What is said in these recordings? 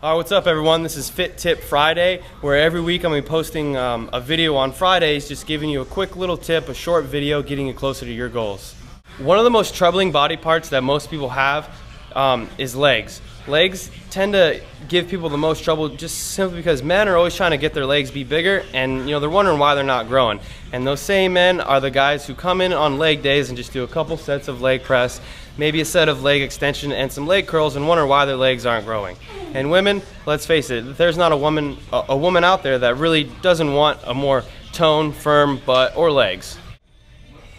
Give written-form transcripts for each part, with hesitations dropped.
All right, what's up everyone? This is Fit Tip Friday, where every week I'm going to be posting a video on Fridays, just giving you a quick little tip, a short video, getting you closer to your goals. One of the most troubling body parts that most people have is legs. Legs tend to give people the most trouble just simply because men are always trying to get their legs be bigger, and they're wondering why they're not growing. And those same men are the guys who come in on leg days and just do a couple sets of leg press, maybe a set of leg extension and some leg curls, and wonder why their legs aren't growing. And women, let's face it, there's not a woman out there that really doesn't want a more toned, firm butt or legs.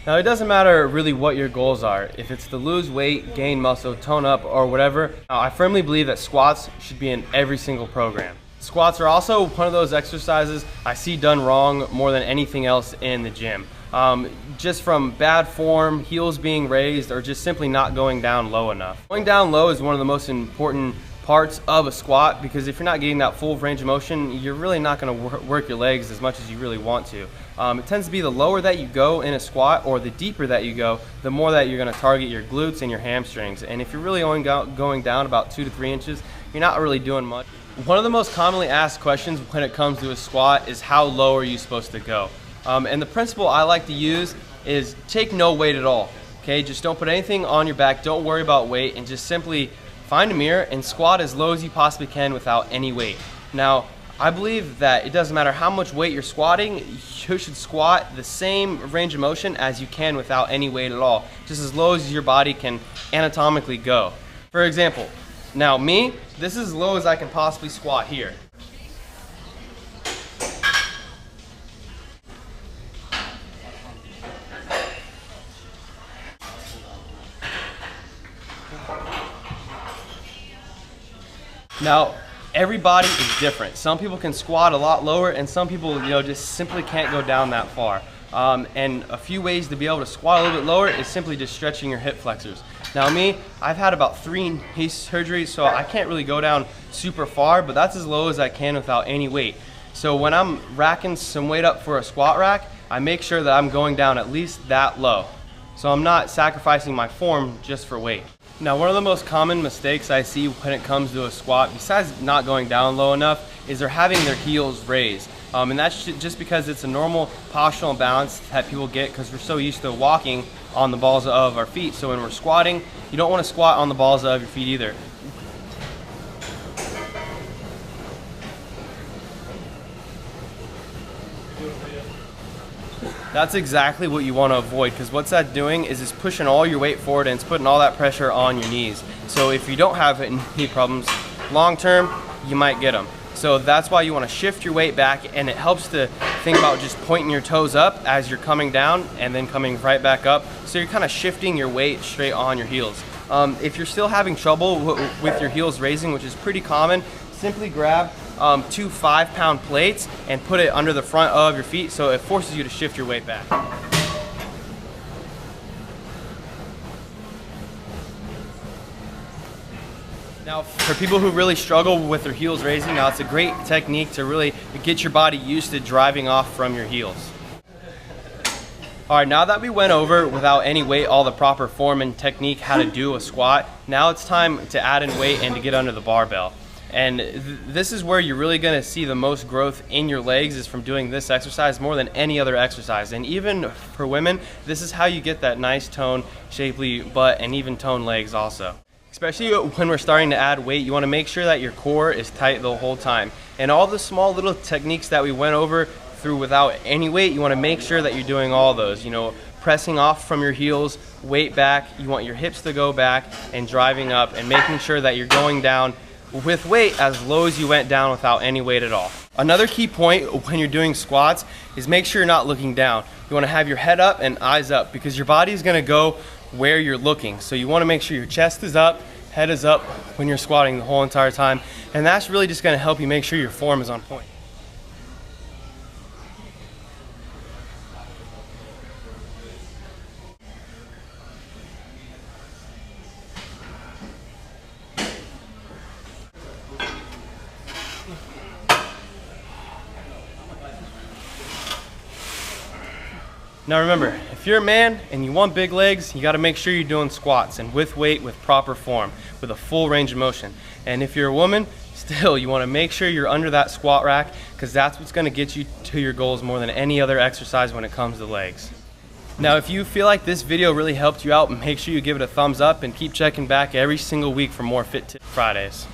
Now, it doesn't matter really what your goals are. If it's to lose weight, gain muscle, tone up, or whatever, I firmly believe that squats should be in every single program. Squats are also one of those exercises I see done wrong more than anything else in the gym. Just from bad form, heels being raised, or just simply not going down low enough. Going down low is one of the most important parts of a squat, because if you're not getting that full range of motion, you're really not going to work your legs as much as you really want to. It tends to be the lower that you go in a squat, or the deeper that you go, the more that you're going to target your glutes and your hamstrings. And if you're really only going down about 2 to 3 inches, you're not really doing much. One of the most commonly asked questions when it comes to a squat is how low are you supposed to go? And the principle I like to use is take no weight at all. Okay, just don't put anything on your back, don't worry about weight, and just simply find a mirror and squat as low as you possibly can without any weight. Now, I believe that it doesn't matter how much weight you're squatting, you should squat the same range of motion as you can without any weight at all, just as low as your body can anatomically go. For example, now me, this is as low as I can possibly squat here. Now, everybody is different. Some people can squat a lot lower, and some people, just simply can't go down that far. And a few ways to be able to squat a little bit lower is simply just stretching your hip flexors. Now me, I've had about 3 knee surgeries, so I can't really go down super far, but that's as low as I can without any weight. So when I'm racking some weight up for a squat rack, I make sure that I'm going down at least that low. So I'm not sacrificing my form just for weight. Now, one of the most common mistakes I see when it comes to a squat, besides not going down low enough, is they're having their heels raised. And that's just because it's a normal postural imbalance that people get because we're so used to walking on the balls of our feet. So when we're squatting, you don't want to squat on the balls of your feet either. That's exactly what you want to avoid, because what's that doing is it's pushing all your weight forward and it's putting all that pressure on your knees. So if you don't have knee problems, long term, you might get them. So that's why you want to shift your weight back, and it helps to think about just pointing your toes up as you're coming down and then coming right back up. So you're kind of shifting your weight straight on your heels. If you're still having trouble with your heels raising, which is pretty common, simply grab 2 5-pound plates and put it under the front of your feet, so it forces you to shift your weight back. Now, for people who really struggle with their heels raising, now it's a great technique to really get your body used to driving off from your heels. All right, now that we went over without any weight all the proper form and technique how to do a squat, now it's time to add in weight and to get under the barbell. And this is where you're really going to see the most growth in your legs, is from doing this exercise more than any other exercise. And even for women, this is how you get that nice toned, shapely butt and even toned legs also. Especially when we're starting to add weight, you want to make sure that your core is tight the whole time. And all the small little techniques that we went over through without any weight, you want to make sure that you're doing all those. Pressing off from your heels, weight back, you want your hips to go back, and driving up, and making sure that you're going down with weight as low as you went down without any weight at all. Another key point when you're doing squats is make sure you're not looking down. You want to have your head up and eyes up, because your body is going to go where you're looking. So you want to make sure your chest is up, head is up when you're squatting the whole entire time, and that's really just going to help you make sure your form is on point. Now remember, if you're a man and you want big legs, you got to make sure you're doing squats and with weight, with proper form, with a full range of motion. And if you're a woman, Still, you want to make sure you're under that squat rack because that's what's going to get you to your goals more than any other exercise when it comes to legs. Now, if you feel like this video really helped you out, make sure you give it a thumbs up and keep checking back every single week for more Fit Tip Fridays.